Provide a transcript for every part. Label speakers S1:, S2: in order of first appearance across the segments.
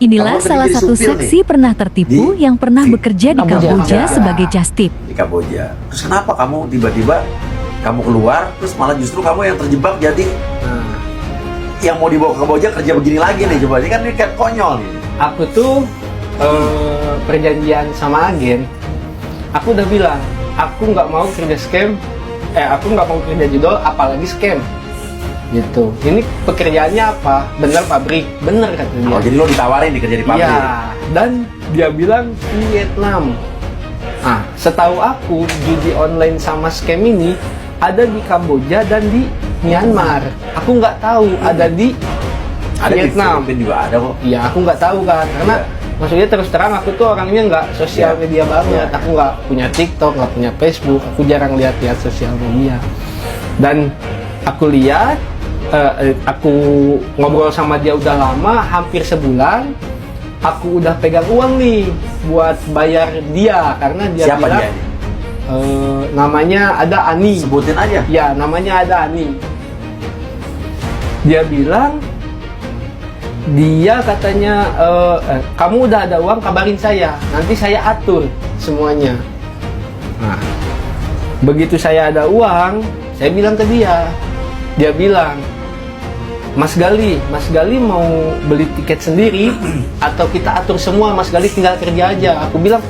S1: Inilah
S2: Kamu
S1: salah
S2: jadi
S1: satu
S2: supir
S1: saksi pernah tertipu yang pernah bekerja di Kamboja sebagai jastip.
S2: di Kamboja. Terus kenapa kamu tiba-tiba kamu keluar, terus malah justru kamu yang terjebak jadi yang mau dibawa ke Kamboja kerja begini lagi nih, coba ini kan konyol nih.
S3: Aku tuh perjanjian sama agen. Aku udah bilang, aku nggak mau kerja scam. Aku nggak mau kerja judol, apalagi scam. Gitu. Ini pekerjaannya apa? Bener pabrik, bener kata dia.
S2: Oh, jadi lo ditawarin kerja di pabrik?
S3: Iya. Dan dia bilang Vietnam. Ah, setahu aku judi online sama scam ini ada di Kamboja dan di Myanmar. Aku nggak tahu ada di Vietnam.
S2: Di Filipina juga ada kok.
S3: Iya, aku nggak tahu kan, karena maksudnya terus terang aku tuh orangnya nggak sosial media banget. Aku nggak punya TikTok, nggak punya Facebook, aku jarang lihat-lihat sosial media. Dan aku lihat, aku ngobrol sama dia udah lama, hampir sebulan. Aku udah pegang uang nih buat bayar dia, karena dia
S2: Siapa
S3: bilang,
S2: dia?
S3: namanya ada Ani.
S2: Sebutin aja.
S3: Ya, namanya ada Ani. Dia bilang, dia katanya, kamu udah ada uang, kabarin saya, nanti saya atur semuanya. Nah, begitu saya ada uang, saya bilang ke dia bilang, Mas Gali mau beli tiket sendiri atau kita atur semua, Mas Gali tinggal kerja aja. Aku bilang,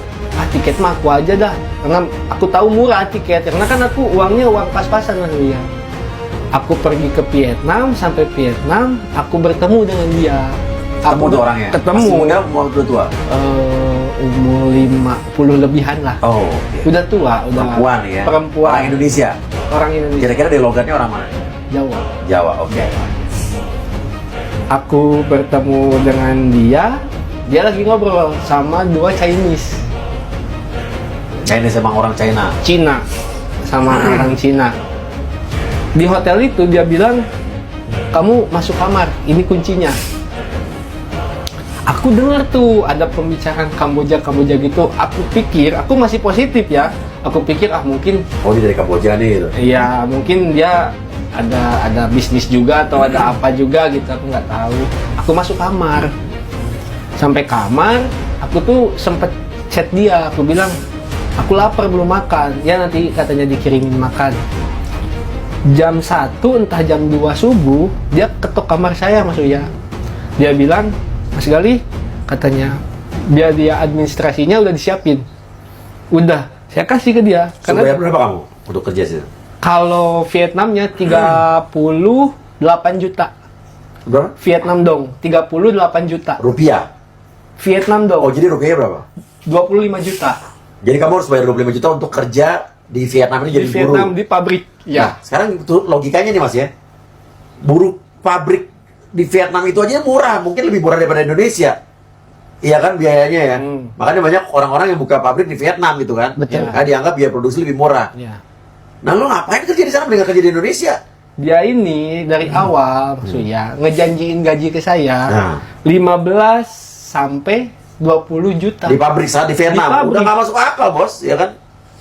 S3: tiket mah aku aja dah, karena aku tahu murah tiket, karena kan aku uangnya uang pas-pasan dengan dia. Aku pergi ke Vietnam, sampai Vietnam, aku bertemu dengan dia.
S2: Ketemu tuh orangnya?
S3: Ketemu.
S2: Masih muda, mau tua?
S3: Umur 50 lebihan lah.
S2: Oh, okay.
S3: Udah tua, udah.
S2: Perempuan ya?
S3: Perempuan.
S2: Orang Indonesia?
S3: Orang Indonesia.
S2: Kira-kira dari logatnya orang mana?
S3: Jawa.
S2: Jawa, oke.
S3: Aku bertemu dengan dia lagi ngobrol sama dua Chinese.
S2: Chinese emang orang China?
S3: Cina, sama orang Cina. Di hotel itu dia bilang, kamu masuk kamar, ini kuncinya. Aku dengar tuh ada pembicaraan Kamboja gitu. Aku pikir, aku masih positif ya. Aku pikir mungkin,
S2: Oh, dia dari Kamboja nih gitu.
S3: ya mungkin dia ada bisnis juga atau ada apa juga gitu, aku nggak tahu. Aku masuk kamar. Sampai kamar, aku tuh sempet chat dia, aku bilang, aku lapar belum makan. Ya nanti katanya dikirimin makan. Jam 1 entah jam 2 subuh, dia ketok kamar saya Mas Uya. Dia bilang, Mas Gali, katanya dia administrasinya udah disiapin. Udah, saya kasih ke dia.
S2: Karena bayar berapa kamu untuk kerja sih?
S3: Kalau Vietnamnya 38 juta.
S2: Berapa?
S3: Vietnam dong, 38 juta.
S2: Rupiah?
S3: Vietnam dong,
S2: Oh, jadi rupiahnya berapa?
S3: 25 juta.
S2: Jadi kamu harus bayar 25 juta untuk kerja di Vietnam ini
S3: Di
S2: jadi
S3: Vietnam,
S2: buruh?
S3: di pabrik. Ya.
S2: Nah, sekarang itu logikanya nih Mas ya. Buruh pabrik di Vietnam itu aja murah, mungkin lebih murah daripada Indonesia. Iya kan biayanya ya. Makanya banyak orang-orang yang buka pabrik di Vietnam gitu kan.
S3: Betul.
S2: Karena dianggap biaya produksi lebih murah.
S3: Ya.
S2: Nah, lo ngapain kerja di sana mendingan kerja di Indonesia?
S3: Dia ini dari awal maksudnya ngejanjiin gaji ke saya
S2: Nah.
S3: 15 sampai 20 juta.
S2: Di pabrik saat di Vietnam.
S3: Di pabrik.
S2: Udah nggak masuk akal, Bos, ya kan?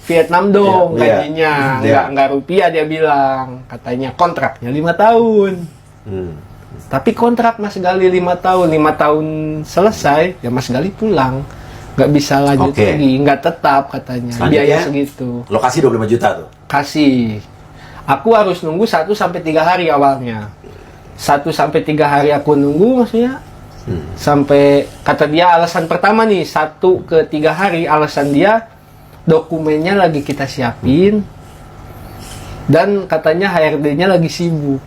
S3: Vietnam dong
S2: Iya,
S3: gajinya,
S2: iya.
S3: nggak rupiah dia bilang. Katanya kontraknya 5 tahun. Tapi kontrak Mas Gali 5 tahun, 5 tahun selesai, ya Mas Gali pulang. Nggak bisa lanjut
S2: Oke.
S3: lagi, nggak tetap katanya.
S2: Selanjutnya,
S3: Biaya segitu.
S2: Lokasi 25 juta tuh.
S3: Kasih. Aku harus nunggu 1 sampai 3 hari awalnya. 1 sampai 3 hari aku nunggu maksudnya. Sampai, kata dia alasan pertama nih, 1 ke 3 hari alasan dia, dokumennya lagi kita siapin. Dan katanya HRD-nya lagi sibuk.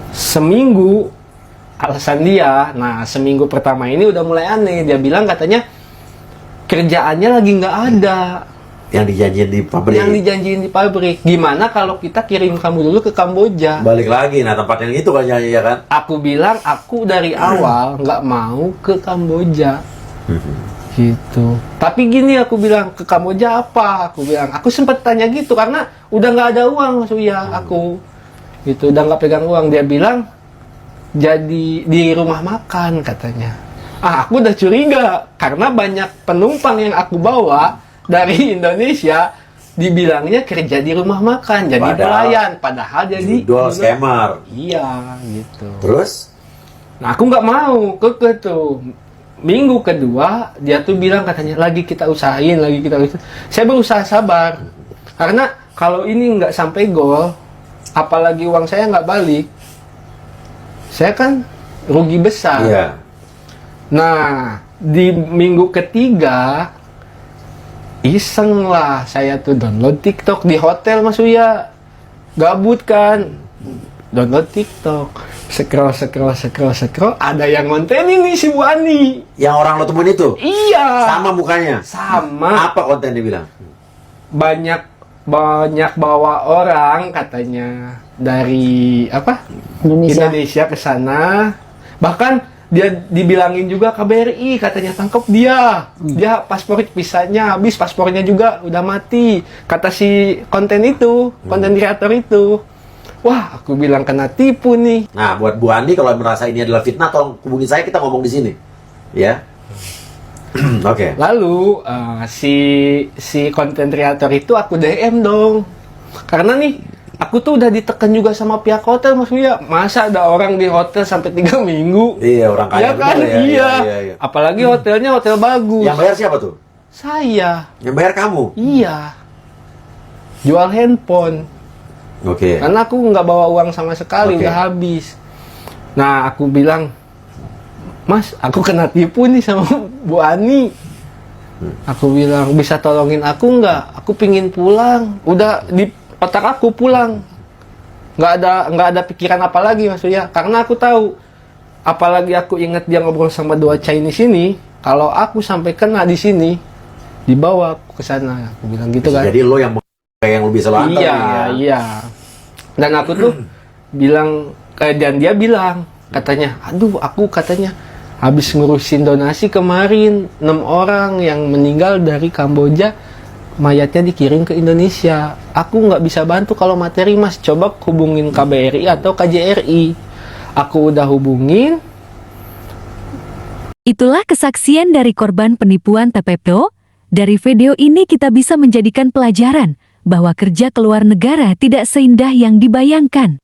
S3: Seminggu alasan dia, nah seminggu pertama ini udah mulai aneh. Dia bilang katanya kerjaannya lagi nggak ada.
S2: Yang dijanjiin di pabrik.
S3: Yang dijanjiin di pabrik. Gimana kalau kita kirim kamu dulu ke Kamboja?
S2: Balik lagi, nah tempat yang itu kan nyanyi ya kan?
S3: Aku bilang aku dari awal nggak mau ke Kamboja. Gitu. Tapi gini aku bilang, ke Kamboja apa? Aku bilang, aku sempat tanya gitu karena udah nggak ada uang Mas Uya, aku. Gitu, udah nggak pegang uang. Dia bilang, jadi di rumah makan katanya. Aku udah curiga karena banyak penumpang yang aku bawa dari Indonesia dibilangnya kerja di rumah makan, jadi pelayan, padahal jadi
S2: judol scammer.
S3: Iya, gitu.
S2: Terus
S3: Nah, aku nggak mau, keke tuh. Minggu kedua, dia tuh bilang katanya, lagi kita usahain. Saya berusaha sabar. Karena kalau ini nggak sampai gol, apalagi uang saya nggak balik, saya kan rugi besar.
S2: Iya.
S3: Nah, di minggu ketiga, iseng lah saya tuh download TikTok di hotel Mas Uya. Gabut kan. Download TikTok, scroll, ada yang ngontenin nih si Bu Ani.
S2: Yang orang lo temuin itu?
S3: Iya.
S2: Sama mukanya?
S3: Sama.
S2: Apa konten dia bilang?
S3: Banyak bawa orang katanya dari apa? Indonesia ke sana. Bahkan dia dibilangin juga KBRI katanya tangkap dia. Dia paspor visanya habis, paspornya juga udah mati. Kata si konten kreator itu. Wah, aku bilang kena tipu nih.
S2: Nah, buat Bu Andi kalau merasa ini adalah fitnah, tolong hubungi saya, kita ngomong di sini. Ya. Oke.
S3: Lalu si konten kreator itu aku DM dong. Karena nih aku tuh udah ditekan juga sama pihak hotel Mas Uya. Masa ada orang di hotel sampai 3 minggu?
S2: Iya, orang kaya
S3: Iya kan?
S2: bener ya. Iya.
S3: Apalagi hotelnya hotel bagus.
S2: Yang bayar siapa tuh?
S3: Saya.
S2: Yang bayar kamu?
S3: Iya. Jual handphone.
S2: Oke.
S3: Karena aku nggak bawa uang sama sekali,
S2: Oke.
S3: udah habis. Nah, aku bilang, Mas, aku kena tipu nih sama Bu Ani. Aku bilang, bisa tolongin aku nggak? Aku pingin pulang. Udah di otak aku pulang. Nggak ada pikiran apa lagi maksudnya. Karena aku tahu, apalagi aku ingat dia ngobrol sama 2 Chinese ini, kalau aku sampai kena di sini, dibawa aku ke sana. Aku bilang gitu kan.
S2: Jadi lo yang lo bisa lo antar nih, ya?
S3: Iya. Dan aku tuh bilang, dan dia bilang, katanya, aduh aku katanya habis ngurusin donasi kemarin 6 orang yang meninggal dari Kamboja, mayatnya dikirim ke Indonesia. Aku nggak bisa bantu kalau materi Mas, coba hubungin KBRI atau KJRI. Aku udah hubungin.
S1: Itulah kesaksian dari korban penipuan TPPO. Dari video ini kita bisa menjadikan pelajaran bahwa kerja ke luar negara tidak seindah yang dibayangkan.